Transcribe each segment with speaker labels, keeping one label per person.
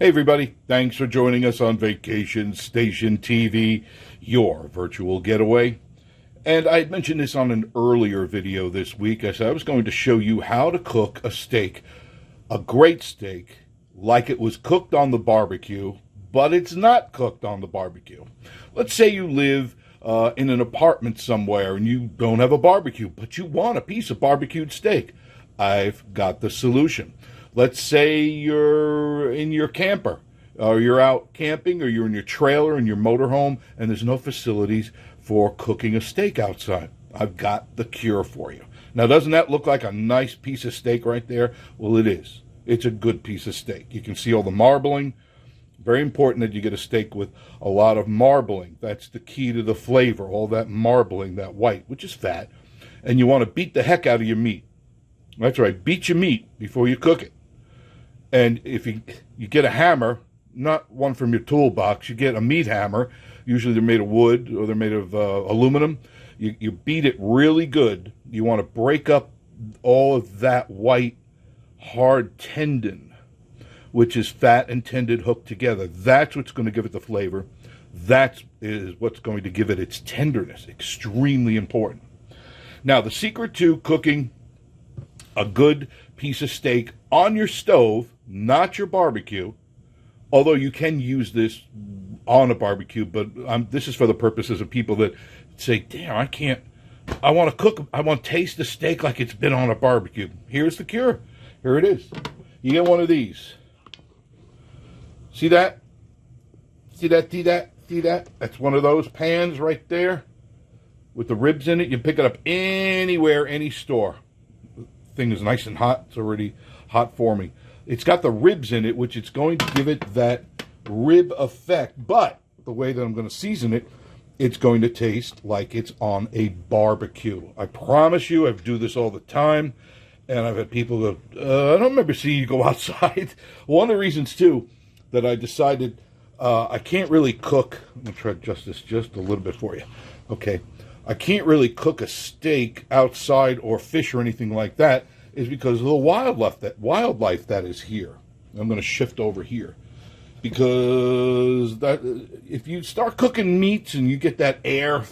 Speaker 1: Hey everybody, thanks for joining us on Vacation Station TV, your virtual getaway. And I had mentioned this on an earlier video this week. I said I was going to show you how to cook a steak, a great steak, like it was cooked on the barbecue, but it's not cooked on the barbecue. Let's say you live in an apartment somewhere and you don't have a barbecue, but you want a piece of barbecued steak. I've got the solution. Let's say you're in your camper, or you're out camping, or you're in your trailer in your motorhome, and there's no facilities for cooking a steak outside. I've got the cure for you. Now, doesn't that look like a nice piece of steak right there? Well, it is. It's a good piece of steak. You can see all the marbling. Very important that you get a steak with a lot of marbling. That's the key to the flavor, all that marbling, that white, which is fat. And you want to beat the heck out of your meat. That's right, beat your meat before you cook it. And if you get a hammer, not one from your toolbox, you get a meat hammer. Usually they're made of wood or they're made of aluminum. You beat it really good. You want to break up all of that white, hard tendon, which is fat and tendon hooked together. That's what's going to give it the flavor. That is what's going to give it its tenderness. Extremely important. Now, the secret to cooking a good piece of steak on your stove, not your barbecue, although you can use this on a barbecue, but this is for the purposes of people that say, damn, I want to taste the steak like it's been on a barbecue. Here's the cure. Here it is. You get one of these. See that? See that? See that? See that? That's one of those pans right there with the ribs in it. You can pick it up anywhere, any store. The thing is nice and hot. It's already hot for me. It's got the ribs in it, which it's going to give it that rib effect. But the way that I'm going to season it, it's going to taste like it's on a barbecue. I promise you, I do this all the time. And I've had people go, I don't remember seeing you go outside. One of the reasons, too, that I decided I can't really cook. I'm going to try to adjust this just a little bit for you. Okay. I can't really cook a steak outside or fish or anything like that is because of the wildlife that is here. I'm going to shift over here because that if you start cooking meats and you get that air,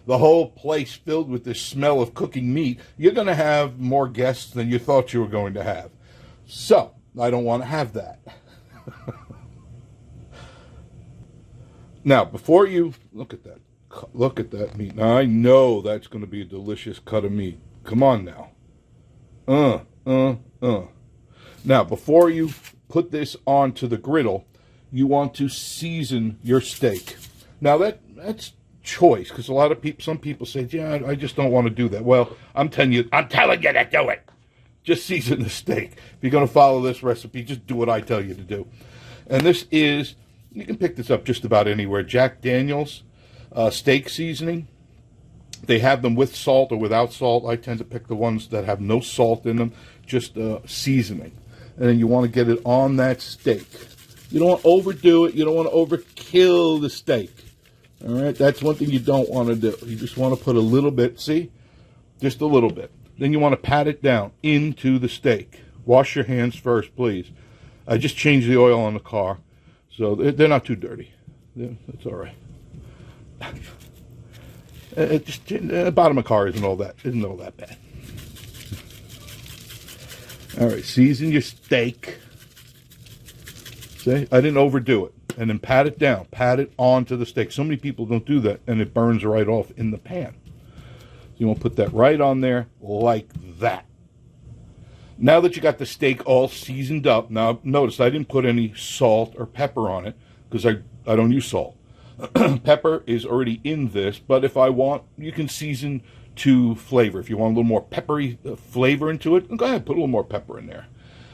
Speaker 1: the whole place filled with this smell of cooking meat, you're going to have more guests than you thought you were going to have. So I don't want to have that. Now, before you look at that meat. Now, I know that's going to be a delicious cut of meat. Come on now. Now, before you put this onto the griddle, you want to season your steak. Now, that's choice, because some people say, yeah, I just don't want to do that. Well, I'm telling you to do it. Just season the steak. If you're going to follow this recipe, just do what I tell you to do. And this is, you can pick this up just about anywhere, Jack Daniel's steak seasoning. They have them with salt or without salt. I tend to pick the ones that have no salt in them, just seasoning. And then you want to get it on that steak. You don't want to overdo it. You don't want to overkill the steak. All right, that's one thing you don't want to do. You just want to put a little bit, see? Just a little bit. Then you want to pat it down into the steak. Wash your hands first, please. I just changed the oil on the car, so they're not too dirty. That's all right. The bottom of the car isn't all that bad. All right, season your steak. See, I didn't overdo it. And then pat it down. Pat it onto the steak. So many people don't do that, and it burns right off in the pan. So you want to put that right on there like that. Now that you got the steak all seasoned up, now notice I didn't put any salt or pepper on it because I don't use salt. Pepper is already in this, but if I want, you can season to flavor. If you want a little more peppery flavor into it, go ahead, put a little more pepper in there.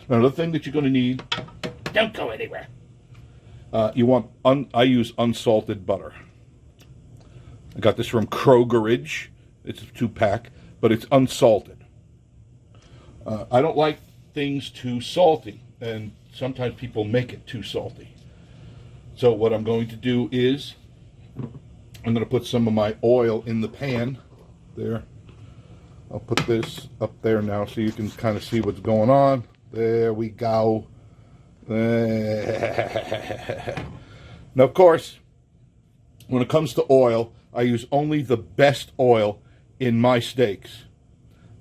Speaker 1: Now, another thing that you're going to need, don't go anywhere. I use unsalted butter. I got this from Krogerage. It's a 2-pack, but it's unsalted. I don't like things too salty, and sometimes people make it too salty. So what I'm going to do is I'm going to put some of my oil in the pan there. I'll put this up there now so you can kind of see what's going on. There we go. Now, of course, when it comes to oil, I use only the best oil in my steaks.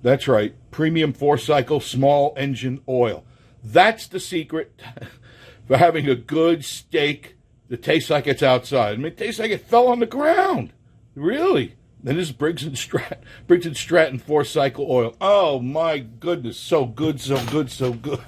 Speaker 1: That's right, premium 4-cycle small engine oil. That's the secret for having a good steak that tastes like it's outside. I mean, it tastes like it fell on the ground. Really. And this is Briggs & Stratton 4-cycle oil. Oh, my goodness. So good, so good, so good.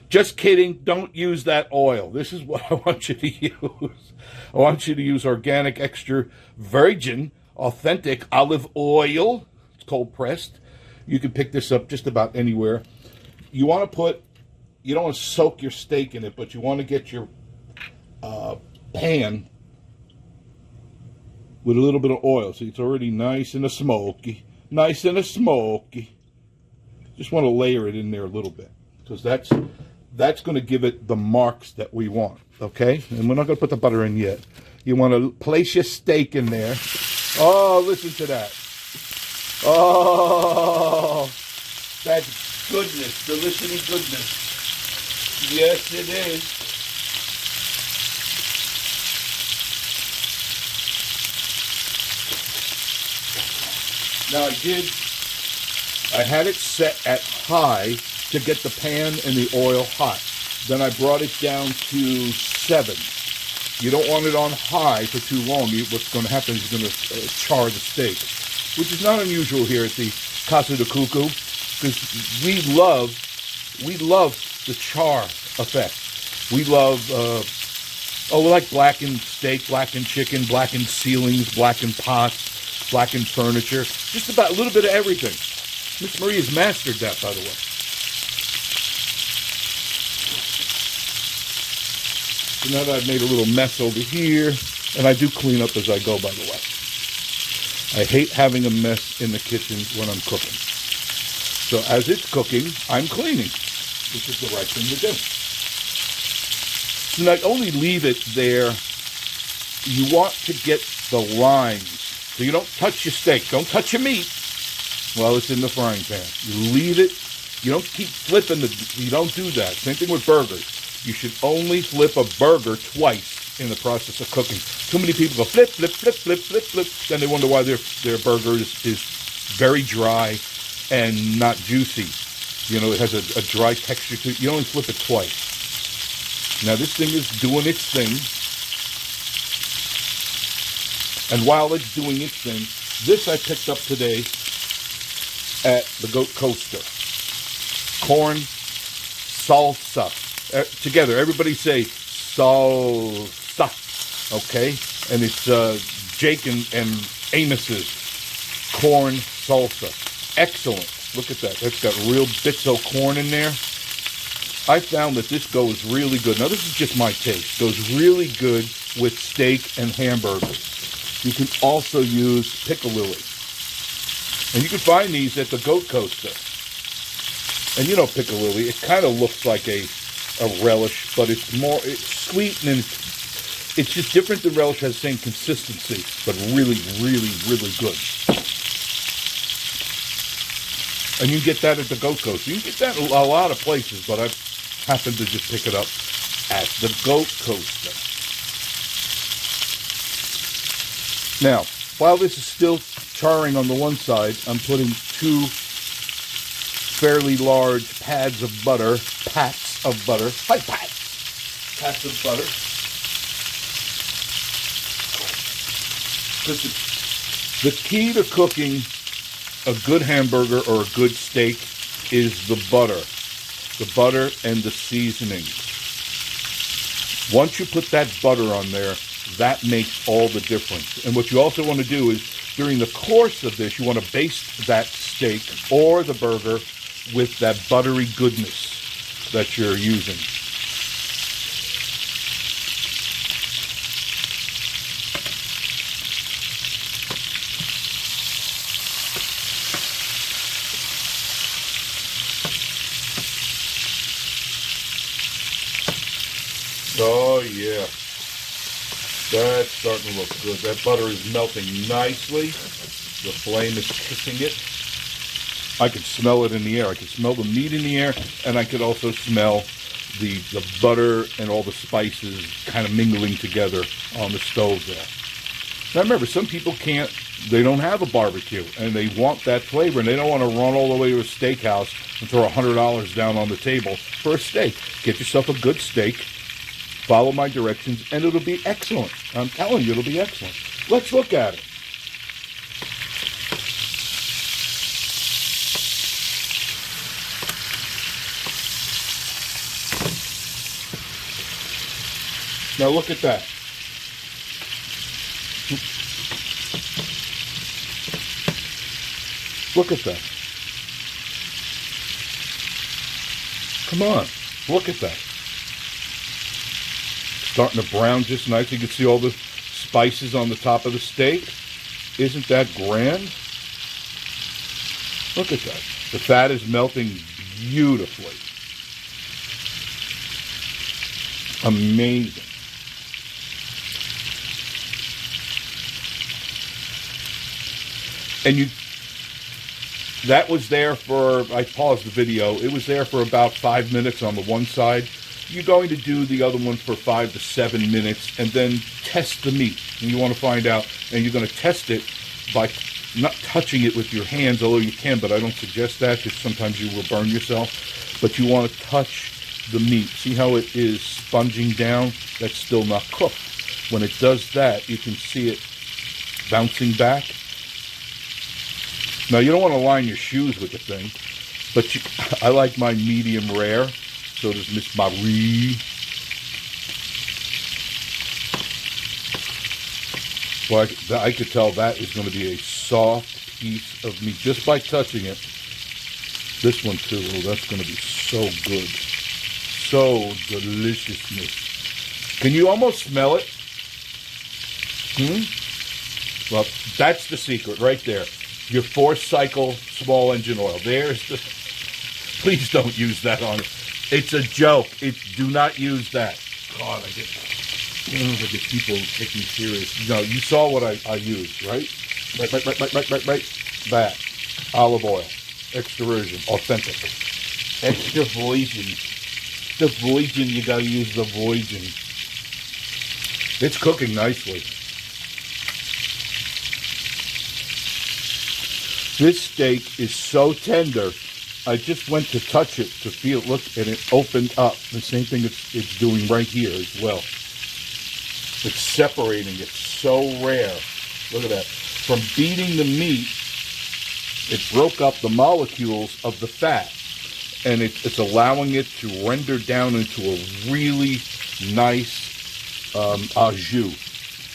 Speaker 1: Just kidding. Don't use that oil. This is what I want you to use. I want you to use organic, extra virgin, authentic olive oil. It's cold pressed. You can pick this up just about anywhere. You want to put, you don't want to soak your steak in it, but you want to get your pan with a little bit of oil. See, it's already nice and smoky. Nice and smoky. Just want to layer it in there a little bit, because that's going to give it the marks that we want, okay? And we're not going to put the butter in yet. You want to place your steak in there. Oh, listen to that. Oh, that's goodness, delicious goodness. Yes, it is. Now, I had it set at high to get the pan and the oil hot. Then I brought it down to 7. You don't want it on high for too long. What's going to happen is you're going to char the steak, which is not unusual here at the Casa de Cuckoo, because we love the char effect. We love, we like blackened steak, blackened chicken, blackened ceilings, blackened pots, blackened furniture, just about a little bit of everything. Miss Marie has mastered that, by the way. So now that I've made a little mess over here, and I do clean up as I go, by the way. I hate having a mess in the kitchen when I'm cooking. So as it's cooking, I'm cleaning, which is the right thing to do. So not only leave it there, you want to get the lines. So you don't touch your steak. Don't touch your meat while it's in the frying pan. You leave it. You don't keep flipping you don't do that. Same thing with burgers. You should only flip a burger twice in the process of cooking. Too many people go flip, flip, flip, flip, flip, flip. Then they wonder why their burger is very dry and not juicy. You know, it has a dry texture to it. You only flip it twice. Now this thing is doing its thing. And while it's doing its thing, this I picked up today at the Goat Coaster. Corn salsa. Together, everybody say salsa. Okay? And it's Jake and Amos's corn salsa. Excellent. Look at that. That's got real bits of corn in there. I found that this goes really good. Now, this is just my taste. Goes really good with steak and hamburgers. You can also use piccalilli. And you can find these at the Goat Coaster. And you know piccalilli, it kind of looks like a relish, but it's sweet and it's just different than relish, has the same consistency, but really, really, really good. And you can get that at the Goat Coaster. You can get that a lot of places, but I happened to just pick it up at the Goat Coaster. Now, while this is still charring on the one side, I'm putting 2 fairly large pats of butter. Pats of butter. The key to cooking a good hamburger or a good steak is the butter. The butter and the seasoning. Once you put that butter on there, that makes all the difference. And what you also want to do is, during the course of this, you want to baste that steak or the burger with that buttery goodness that you're using. Oh, yeah. That's starting to look good. That butter is melting nicely. The flame is kissing it. I could smell it in the air. I could smell the meat in the air, and I could also smell the butter and all the spices kind of mingling together on the stove there. Now remember, some people they don't have a barbecue, and they want that flavor, and they don't want to run all the way to a steakhouse and throw $100 down on the table for a steak. Get yourself a good steak, follow my directions, and it'll be excellent. I'm telling you, it'll be excellent. Let's look at it. Now look at that. Look at that. Come on, look at that. Starting to brown just nice. You can see all the spices on the top of the steak. Isn't that grand? Look at that. The fat is melting beautifully. Amazing. And that was there for, I paused the video, it was there for about 5 minutes on the one side. You're going to do the other one for 5 to 7 minutes and then test the meat. And you want to find out, and you're going to test it by not touching it with your hands, although you can, but I don't suggest that because sometimes you will burn yourself. But you want to touch the meat. See how it is sponging down? That's still not cooked. When it does that, you can see it bouncing back. Now, you don't want to line your shoes with the thing, but I like my medium rare. So does Miss Marie. Well, I could tell that is going to be a soft piece of meat just by touching it. This one, too, oh, that's going to be so good. So deliciousness. Can you almost smell it? Well, that's the secret right there. Your 4-cycle small engine oil. There's the... Please don't use that on it. It's a joke. Do not use that. God, I get people take me serious. No, you saw what I used, right? Right. That. Olive oil. Extra virgin. Authentic. Extra virgin. The virgin, you gotta use the virgin. It's cooking nicely. This steak is so tender, I just went to touch it to feel it, look, and it opened up. The same thing it's doing right here as well. It's separating. It's so rare. Look at that. From beating the meat, it broke up the molecules of the fat, and it's allowing it to render down into a really nice au jus,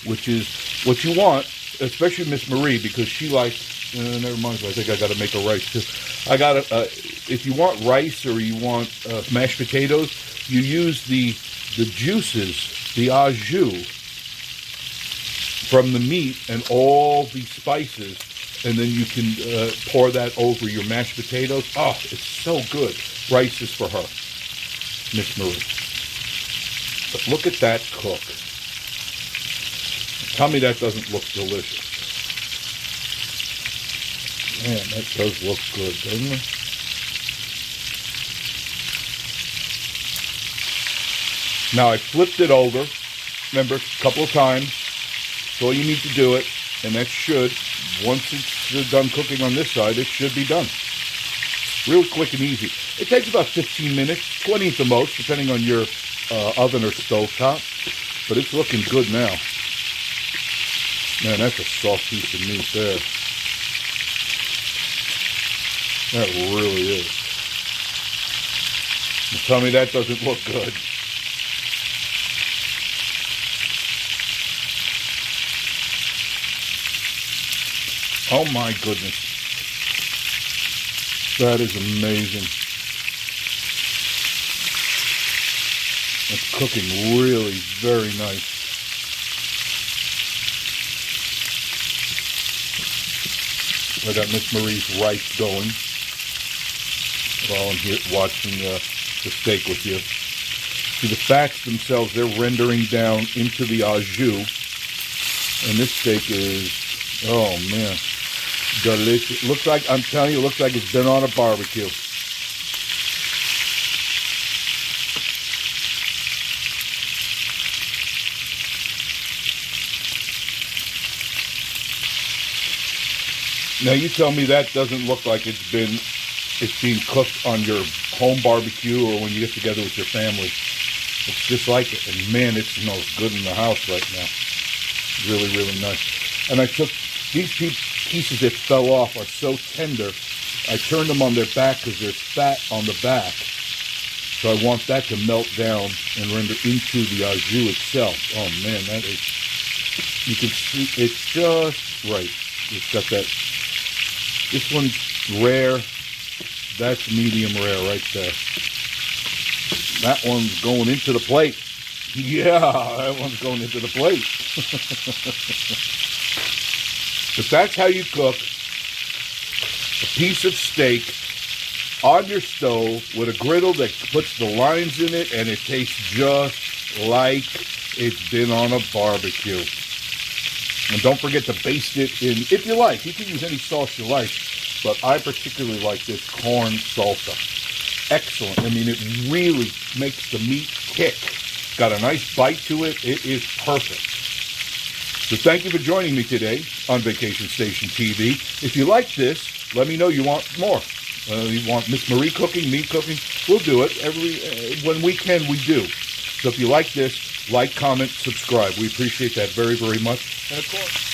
Speaker 1: which is what you want, especially Miss Marie, because she likes... never mind. I think I got to make a rice too. I got if you want rice or you want mashed potatoes, you use the juices, the au jus from the meat and all the spices, and then you can pour that over your mashed potatoes. Oh, it's so good. Rice is for her, Miss Marie. But look at that cook. Tell me that doesn't look delicious. Man, that does look good, doesn't it? Now, I flipped it over, remember, a couple of times. That's all you need to do it. And that should, once it's done cooking on this side, it should be done. Real quick and easy. It takes about 15 minutes, 20 at the most, depending on your oven or stove top. But it's looking good now. Man, that's a soft piece of meat there. That really is. Now tell me that doesn't look good. Oh my goodness. That is amazing. It's cooking really very nice. I got Miss Marie's rice going while I'm here watching the steak with you. See, the fats themselves, they're rendering down into the au jus. And this steak is, oh man, delicious. Looks like, I'm telling you, it looks like it's been on a barbecue. Now you tell me that doesn't look like it's being cooked on your home barbecue or when you get together with your family. It's just like it. And man, it smells good in the house right now. Really, really nice. And I took these pieces that fell off are so tender. I turned them on their back because there's fat on the back. So I want that to melt down and render into the au jus itself. Oh man, that is, you can see it's just right. It's got that, this one's rare. That's medium rare right there. That one's going into the plate. Yeah, that one's going into the plate. But that's how you cook a piece of steak on your stove with a griddle that puts the lines in it, and it tastes just like it's been on a barbecue. And don't forget to baste it in, if you like. You can use any sauce you like, but I particularly like this corn salsa. Excellent. I mean, it really makes the meat kick. Got a nice bite to it. It is perfect. So thank you for joining me today on Vacation Station TV. If you like this, let me know you want more. You want Miss Marie cooking, me cooking? We'll do it. When we can, we do. So if you like this, like, comment, subscribe. We appreciate that very, very much. And of course,